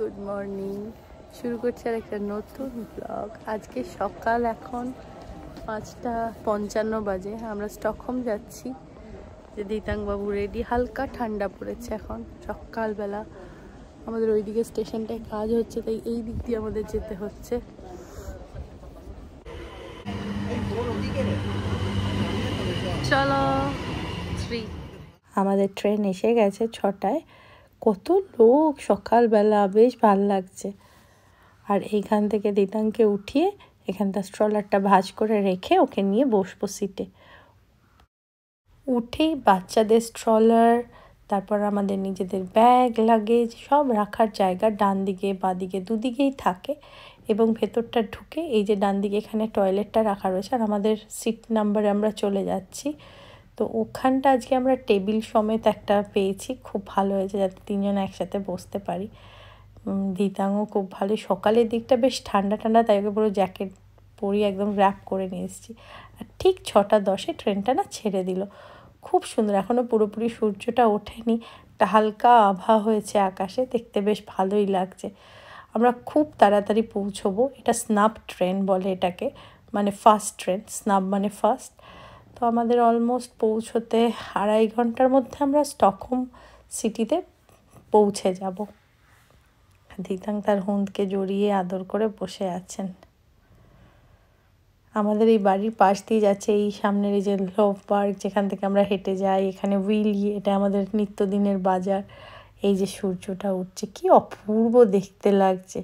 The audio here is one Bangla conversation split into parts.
Good morning. শুরু করছি আর একটা নতুন ব্লগ। আজকে সকাল এখন 5:55 বাজে। আমরা স্টকহোম যাচ্ছি। যে দিতাংবাবু রেডি, হালকা ঠান্ডা পড়েছে এখন সকালবেলা। আমাদের ওইদিকে স্টেশনটায় কাজ হচ্ছে, তাই এই দিক দিয়ে আমাদের যেতে হচ্ছে। চলো 3। আমাদের ট্রেন এসে গেছে 6টায়। কত লোক সকালবেলা, বেশ ভাল লাগছে। আর এইখান থেকে দিতাংকে উঠিয়ে এখানটা স্ট্রলারটা ভাঁজ করে রেখে ওকে নিয়ে বসবো সিটে। উঠেই বাচ্চাদের স্ট্রলার, তারপর আমাদের নিজেদের ব্যাগ, লাগেজ সব রাখার জায়গা ডান দিকে বাঁ দিকে দুদিকেই থাকে। এবং ভেতরটা ঢুকে এই যে ডান দিকে এখানে টয়লেটটা রাখা রয়েছে। আর আমাদের সিট নাম্বারে আমরা চলে যাচ্ছি। তো ওখানটা আজকে আমরা টেবিল সমেত একটা পেয়েছি, খুব ভালো হয়েছে, যাতে 3 জন একসাথে বসতে পারি। দিতাংও খুব ভালো। সকালের দিকটা বেশ ঠান্ডা ঠান্ডা, তাই ওকে পুরো জ্যাকেট পরিয়ে একদম র্যাপ করে নিয়ে এসেছি। আর ঠিক 6:10 ট্রেনটা না ছেড়ে দিল। খুব সুন্দর, এখনও পুরোপুরি সূর্যটা ওঠেনি, একটা হালকা আভা হয়েছে আকাশে, দেখতে বেশ ভালোই লাগছে। আমরা খুব তাড়াতাড়ি পৌঁছবো। এটা স্নাব ট্রেন বলে এটাকে, মানে ফার্স্ট ট্রেন। স্নাব মানে ফার্স্ট। তো আমাদের অলমোস্ট পৌঁছতে 2.5 ঘন্টার মধ্যে আমরা স্টকহোম সিটিতে পৌঁছে যাব। দিতাং তার হুঁদকে জড়িয়ে আদর করে বসে আছেন। আমাদের এই বাড়ির পাশ দিয়ে যাচ্ছে এই সামনের এই যে লোভ পার্ক, যেখান থেকে আমরা হেঁটে যাই। এখানে উইলি, এটা আমাদের নিত্যদিনের বাজার। এই যে সূর্যটা উঠছে, কি অপূর্ব দেখতে লাগছে।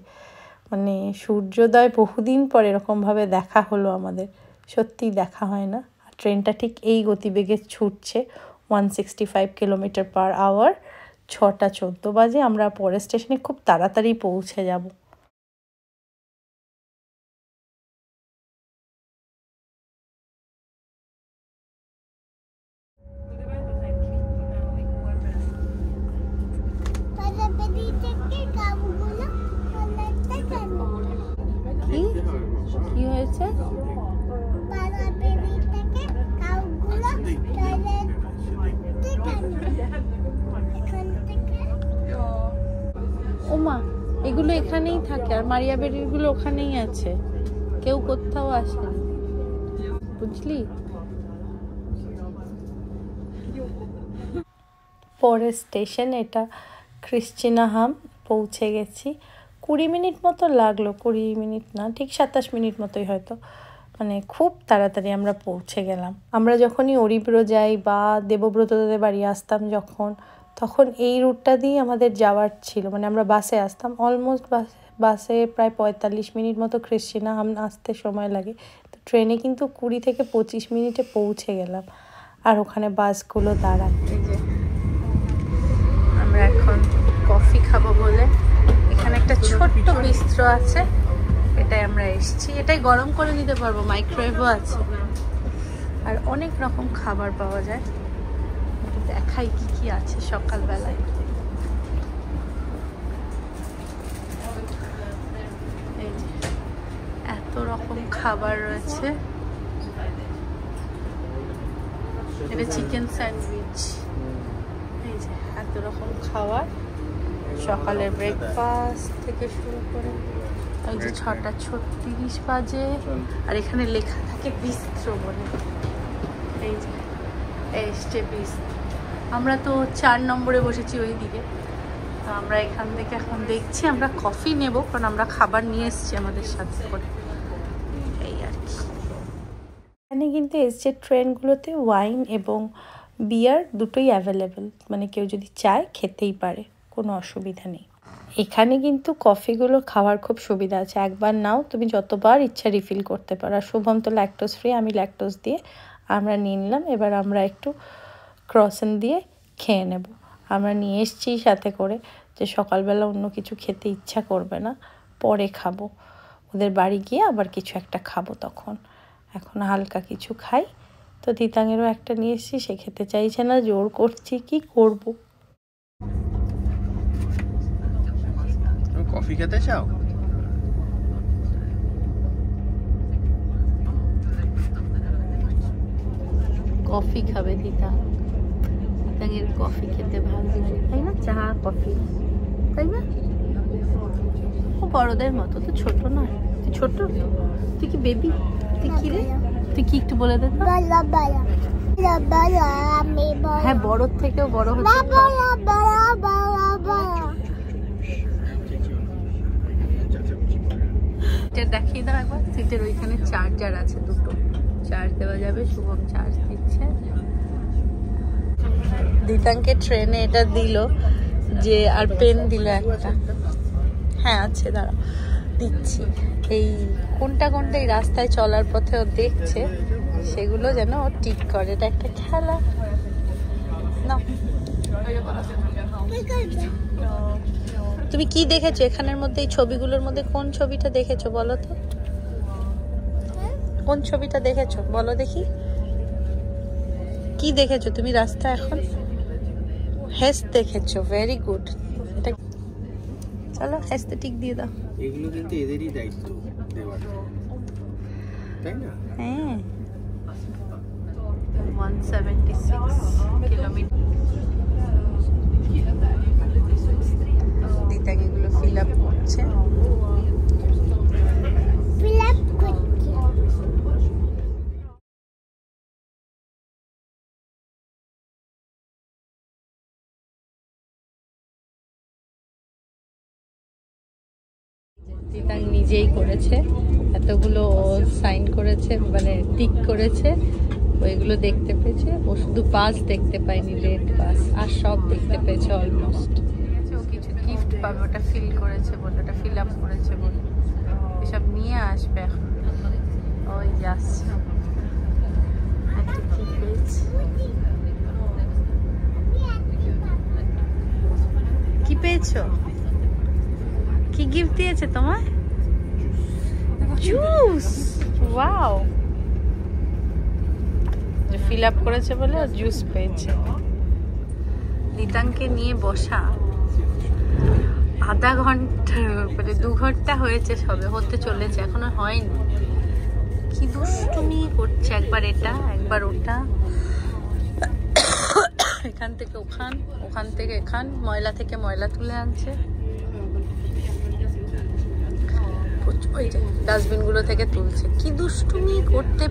মানে সূর্যোদয় বহুদিন পর এরকমভাবে দেখা হলো আমাদের, সত্যিই দেখা হয় না। আর ট্রেনটা ঠিক এই গতিবেগে ছুটছে, 165 km/h। 6:14 বাজে। আমরা পরের স্টেশনে খুব তাড়াতাড়ি পৌঁছে যাব। কি হয়েছে? ওমা, এগুলো এখানেই থাকে, আর মারিয়া বেরির গুলো ওখানেই আছে, কেউ কোথাও আসেনি, বুঝলি? পরের স্টেশন এটা ক্রিশ্চিনাহাম। পৌঁছে গেছি। 20 মিনিট মতো লাগলো, 20 মিনিট না, ঠিক 27 মিনিট মতোই হয়তো। মানে খুব তাড়াতাড়ি আমরা পৌঁছে গেলাম। আমরা যখনই অরিব্রো যাই বা দেবব্রতদের বাড়ি আসতাম তখন এই রুটটা দিয়েই আমাদের যাওয়ার ছিল। মানে আমরা বাসে আসতাম, অলমোস্ট বাসে প্রায় 45 মিনিট মতো ক্রিশ্চিনাহাম আসতে সময় লাগে। তো ট্রেনে কিন্তু 20 থেকে 25 মিনিটে পৌঁছে গেলাম। আর ওখানে বাসগুলো দাঁড়ায়। আমরা এখন কফি খাবো বলে এখানে একটা ছোট্ট বিস্ত্র আছে, এটাই আমরা এসেছি। এটাই গরম করে নিতে পারবো, মাইক্রোওয়েভও আছে। আর অনেক রকম খাবার পাওয়া যায়। দেখাই কি কি আছে সকালবেলায়। এত রকম খাবার রয়েছে। এটা চিকেন স্যান্ডউইচ। এই যে এত রকম খাবার, সকালের ব্রেকফাস্ট থেকে শুরু করে। এই যে 6:36 বাজে। আর এখানে লেখা থাকে বিস্ত্র বলে। এই যে এসছে বিস্ত্র। আমরা তো 4 নম্বরে বসেছি ওই দিকে। তো আমরা এখান থেকে এখন দেখছি আমরা কফি নেব, কারণ আমরা খাবার নিয়ে এসেছি আমাদের সাথে করে। এই আর কি। এখানে কিন্তু এসছে ট্রেনগুলোতে ওয়াইন এবং বিয়ার দুটোই অ্যাভেলেবেল। মানে কেউ যদি চায় খেতেই পারে, কোনো অসুবিধা নেই। এখানে কিন্তু কফিগুলো খাওয়ার খুব সুবিধা আছে। একবার নাও, তুমি যতবার ইচ্ছা রিফিল করতে পারো। আর শুভম তো ল্যাকটোজ ফ্রি, আমি ল্যাকটোজ দিয়ে আমরা নিয়ে নিলাম। এবার আমরা একটু ক্রসেন্ট দিয়ে খেয়ে নেব। আমরা নিয়ে এসেছি সাথে করে, যে সকালবেলা অন্য কিছু খেতে ইচ্ছা করবে না, পরে খাবো। ওদের বাড়ি গিয়ে আবার কিছু একটা খাবো তখন। এখন হালকা কিছু খাই। তো দিতাঙেরও একটা নিয়ে এসেছি, সে খেতে চাইছে না, জোর করছি, কি করব। কফি খেতে চাও? কফি খাবে দিতা। দিতাঙের কফি খেতে ভালো লাগে, তাই না? চা কফি, তাই না? ও বড়দের মতো তো, ছোট নয়। তুই ছোট, তুই কি বেবি? তুই কি রে? তুই কি একটু বলে দে তো। হ্যাঁ, বড়র থেকেও বড় হচ্ছে। দেখিয়ে দাও একবার। সিটের ওইখানে চার্জার আছে, দুটো চার্জ দেওয়া যাবে। শুভম চার্জ দিচ্ছে। দিতাঙ্কে ট্রেনে এটা দিল যে, আর পেন দিল একটা। হ্যাঁ আছে, দাঁড়া দিচ্ছি। এই কোনটা কোনটা এই রাস্তায় চলার পথে ও দেখছে, সেগুলো যেন ও ঠিক করে। এটা একটা খেলা না। তুমি কি দেখেছো এখানের মধ্যে? এই ছবিগুলোর মধ্যে কোন ছবিটা দেখেছো বলো তো? কোন ছবিটা দেখেছো বলো দেখি। কি দেখেছো তুমি রাস্তায় এখন? হেস দেখেছো, ভেরি গুড। এটা চলো এস্থেটিক দিয়ে দাও। এগুলো কিন্তু এদেরই দায়িত্ব দেওয়ার, তাই না? হ্যাঁ, 176 কিলোমিটার। দিতাকে এগুলো ফিল আপ করছে। দিতাং নিজেই করেছে, এতগুলো সাইন করেছে, মানে টিক করেছে। ওইগুলো দেখতে পেয়েছে। ও শুধু পাস দেখতে পায়নি, রেড পাস, আর সব দেখতে পেয়েছে অলমোস্ট। ও কিছু গিফট পাবে, ওটা ফিল করেছে বলে, ওটা ফিল আপ করেছে বলে। এসব নিয়ে আসবে এখন। ওই যাচ্ছে একটা কি পেয়েছে। কি পেয়েছো? কি গিফট দিয়েছে তোমায়? জুস। ওয়াও, যে ফিল আপ করেছে বলে জুস পেয়েছে। দিতাঙ্কে নিয়ে বসা আধা ঘন্টা, মানে 2 ঘন্টা হয়েছে সবে, হতে চলেছে, এখনো হয়নি। কি দুষ্টুমি করছে, একবার এটা একবার ওটা, এখান থেকে ওখান, ওখান থেকে এখান, ময়লা থেকে ময়লা তুলে আনছে। ওই যে ডাস্টবিন গুলো থেকে তুলছে। কি দুষ্টুমি করতে।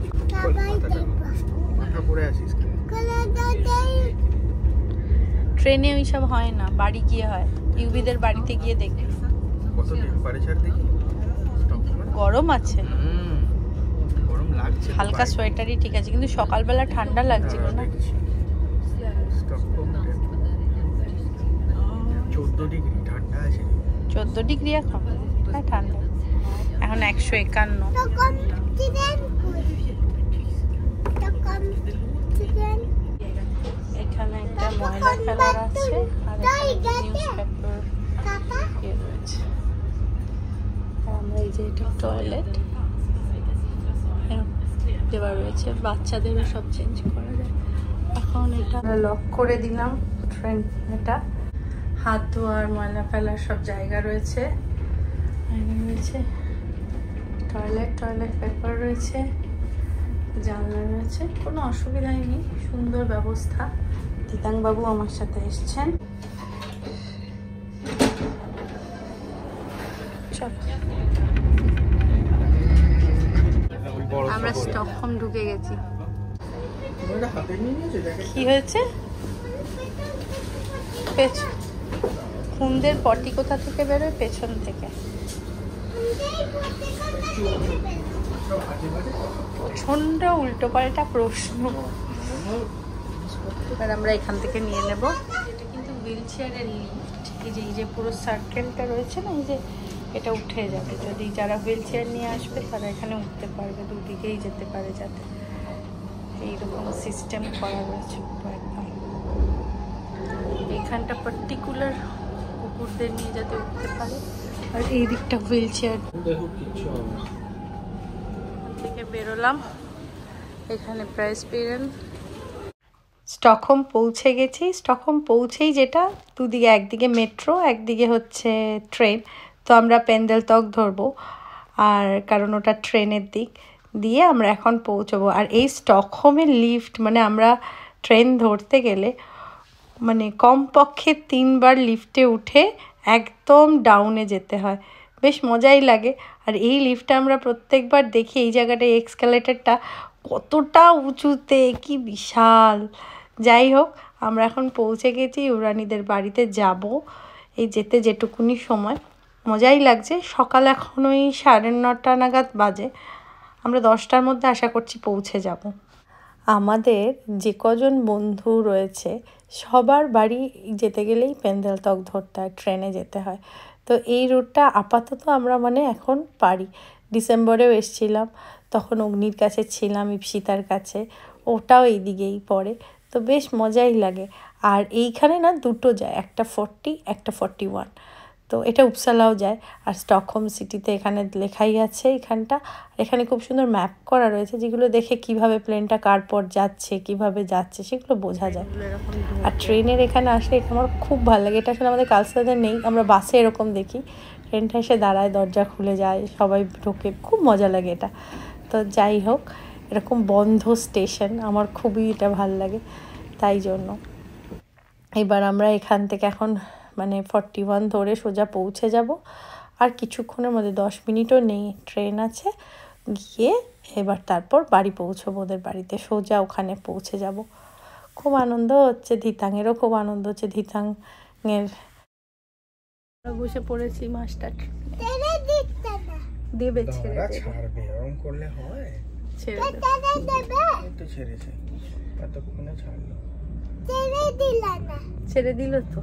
ট্রেনে ওইসব হয় না, বাড়ি গিয়ে হয়। ইউবিদের বাড়িতে গিয়ে দেখি। গরম আছে, হালকা সোয়েটারই ঠিক আছে, কিন্তু সকালবেলা ঠান্ডা লাগছিল না। 14 ডিগ্রি এখন, হ্যাঁ ঠান্ডা। এখন 151। এখানে একটা ময়লা ফেলার আছে, আর নিউজ পেপার রয়েছে। আমরা এই যে এটা টয়লেট দেওয়া রয়েছে, বাচ্চাদেরও সব চেঞ্জ করা যায়। এখন এটা লক করে দিলাম ট্রেন। এটা হাত ধোয়ার, ময়লা ফেলার সব জায়গা রয়েছে। রয়েছে টয়লেট, টয়লেট পেপার রয়েছে, জানলা রয়েছে, কোনো অসুবিধাই নেই, সুন্দর ব্যবস্থা। দিতাং বাবু আমার সাথে এসছেন। আমরা স্টকহোম ঢুকে গেছি। কি হয়েছে? খুনদের পটি কোথা থেকে বেরোয়? পেছন থেকে। প্রচন্ড উল্টো পাল্টা প্রশ্ন। এবার আমরা এখান থেকে নিয়ে নেব। এটা কিন্তু হুইল চেয়ারের লিফট। এই যে পুরো সার্কেলটা রয়েছে না, এই যে এটা উঠে যাবে। যদি যারা হুইল চেয়ার নিয়ে আসবে তারা এখানে উঠতে পারবে, দুদিকেই যেতে পারে, যাতে এইরকম সিস্টেম করা রয়েছে একদম। এখানটা পার্টিকুলার কুকুরদের নিয়ে যাতে উঠতে পারে। আর এই দিকটা হুইল চেয়ার। থেকে বেরোলাম, এখানে প্রাইস পেলেন। স্টকহোম পৌঁছে গেছি। স্টকহোম পৌঁছেই যেটা দুদিকে, একদিকে মেট্রো, একদিকে হচ্ছে ট্রেন। তো আমরা পেন্ডেলতক ধরবো, আর কারণ ওটা ট্রেনের দিক দিয়ে আমরা এখন পৌঁছবো। আর এই স্টকহোমের লিফট, মানে আমরা ট্রেন ধরতে গেলে মানে কমপক্ষে 3 বার লিফটে উঠে একদম ডাউনে যেতে হয়, বেশ মজাই লাগে। আর এই লিফটটা আমরা প্রত্যেকবার দেখি, এই জায়গাটা এক্সকালেটারটা কতটা উঁচুতে, কি বিশাল। যাই হোক, আমরা এখন পৌঁছে গেছি, ইউরানিদের বাড়িতে যাব এই যেতে যেটুকুনি সময়। মজাই লাগছে। সকাল এখন ওই 9:30 নাগাদ বাজে, আমরা 10টার মধ্যে আশা করছি পৌঁছে যাব। আমাদের যে কজন বন্ধু রয়েছে সবার বাড়ি যেতে গেলেই পেন্দেলতক ধরতে হয়, ট্রেনে যেতে হয়। তো এই রুটটা আপাতত আমরা মানে এখন পারি। ডিসেম্বরেও এসেছিলাম, তখন অগ্নির কাছে ছিলাম, ইপসিতার কাছে, ওটাও এইদিকেই পড়ে। তো বেশ মজাই লাগে। আর এইখানে না দুটো যায়, একটা 40, একটা 41। তো এটা উপসালাও যায়। আর স্টকহোম সিটিতে এখানে লেখাই আছে এখানটা। এখানে খুব সুন্দর ম্যাপ করা রয়েছে, যেগুলো দেখে কিভাবে প্লেনটা কার পর যাচ্ছে, কিভাবে যাচ্ছে সেগুলো বোঝা যায়। আর ট্রেনের এখানে আসলে আমার খুব ভালো লাগে। এটা আসলে আমাদের কালসাতে নেই, আমরা বাসে এরকম দেখি, ট্রেনটা এসে দাঁড়ায়, দরজা খুলে যায়, সবাই ঢোকে, খুব মজা লাগে এটা। তো যাই হোক, এরকম বন্ধ স্টেশন আমার খুবই এটা ভালো লাগে, তাই জন্য। এবার আমরা এখান থেকে এখন মানে 41 ধরে সোজা পৌঁছে যাব। আর কিছুক্ষণের মধ্যে 10 মিনিটও নেই, ট্রেন আছে, গিয়ে এবার তারপর বাড়ি পৌঁছবো, ওদের বাড়িতে সোজা ওখানে পৌঁছে যাব। খুব আনন্দ হচ্ছে, ধিতাঙেরও খুব আনন্দ হচ্ছে। ধিতাঙের বসে পড়েছি, মাস্টার দেবে, ছেড়ে ছাড়বে, এরকম করলে হয়? ছেড়ে তো ছেড়েছে, এতক্ষণে ছাড়লো, ছেড়ে দিল তো।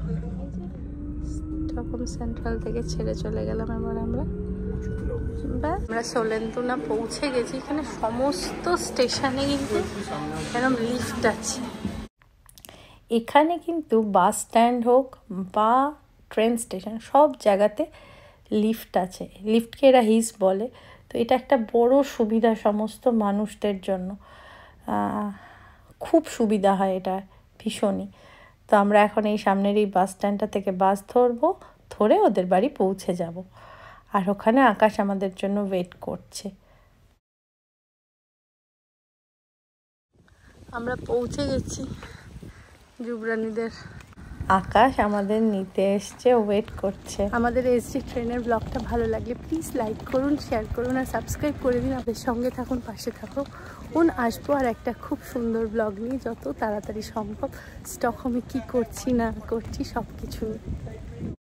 স্টকহোম সেন্ট্রাল থেকে ছেড়ে চলে গেলাম। এবার আমরা সোলেন্তুনা পৌঁছে গেছি। এখানে সমস্ত স্টেশনে কিন্তু এরকম লিফট আছে। এখানে কিন্তু বাস স্ট্যান্ড হোক বা ট্রেন স্টেশন, সব জায়গাতে লিফট আছে। লিফটকে এরা হিস বলে। তো এটা একটা বড় সুবিধা সমস্ত মানুষদের জন্য, খুব সুবিধা হয় এটা ভীষণই। তো আমরা এখন এই সামনের এই বাস স্ট্যান্ডটা থেকে বাস ধরবো, ধরে ওদের বাড়ি পৌঁছে যাব। আর ওখানে আকাশ আমাদের জন্য ওয়েট করছে। আমরা পৌঁছে গেছি যুবরানীদের। আকাশ আমাদের নিতে এসছে, ওয়েট করছে। আমাদের এসজি ট্রেনের ব্লগটা ভালো লাগলে প্লিজ লাইক করুন, শেয়ার করুন আর সাবস্ক্রাইব করে দিন। আমাদের সঙ্গে থাকুন, পাশে থাকুন। আসবো আর একটা খুব সুন্দর ব্লগ নিয়ে, যত তাড়াতাড়ি সম্ভব। স্টকহোমে কী করছি না করছি সব কিছু।